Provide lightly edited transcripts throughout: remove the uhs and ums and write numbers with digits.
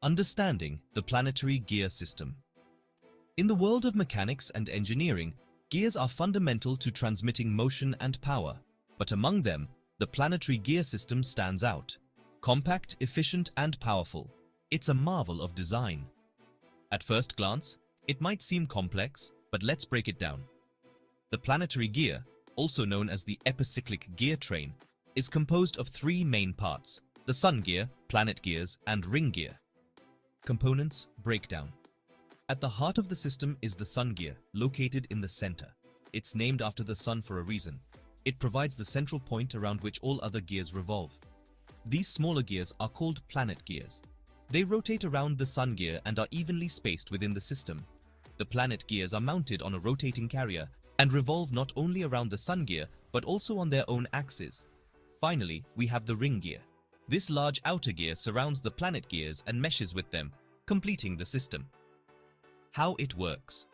Understanding the planetary gear system. In the world of mechanics and engineering, gears are fundamental to transmitting motion and power, but among them, the planetary gear system stands out. Compact, efficient, and powerful. It's a marvel of design. At first glance, it might seem complex, but let's break it down. The planetary gear, also known as the epicyclic gear train, is composed of three main parts: the sun gear, planet gears, and ring gear. Components breakdown. At the heart of the system is the sun gear, located in the center. It's named after the sun for a reason. It provides the central point around which all other gears revolve. These smaller gears are called planet gears. They rotate around the sun gear and are evenly spaced within the system. The planet gears are mounted on a rotating carrier and revolve not only around the sun gear but also on their own axis. Finally, we have the ring gear. This large outer gear surrounds the planet gears and meshes with them, completing the system. How it works.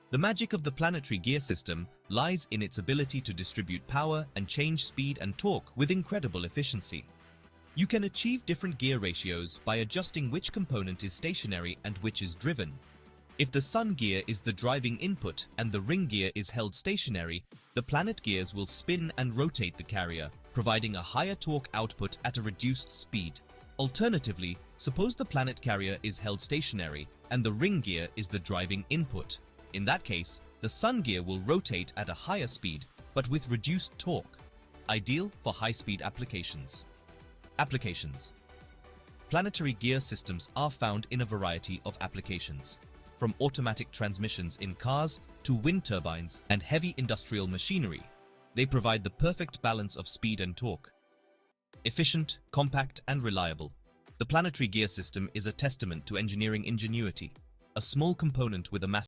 The magic of the planetary gear system lies in its ability to distribute power and change speed and torque with incredible efficiency. You can achieve different gear ratios by adjusting which component is stationary and which is driven. If the sun gear is the driving input and the ring gear is held stationary, the planet gears will spin and rotate the carrier, providing a higher torque output at a reduced speed. Alternatively, suppose the planet carrier is held stationary and the ring gear is the driving input. In that case, the sun gear will rotate at a higher speed but with reduced torque, ideal for high-speed applications. Applications. Planetary gear systems are found in a variety of applications, from automatic transmissions in cars to wind turbines and heavy industrial machinery. They provide the perfect balance of speed and torque. Efficient, compact, and reliable. The planetary gear system is a testament to engineering ingenuity. A small component with a massive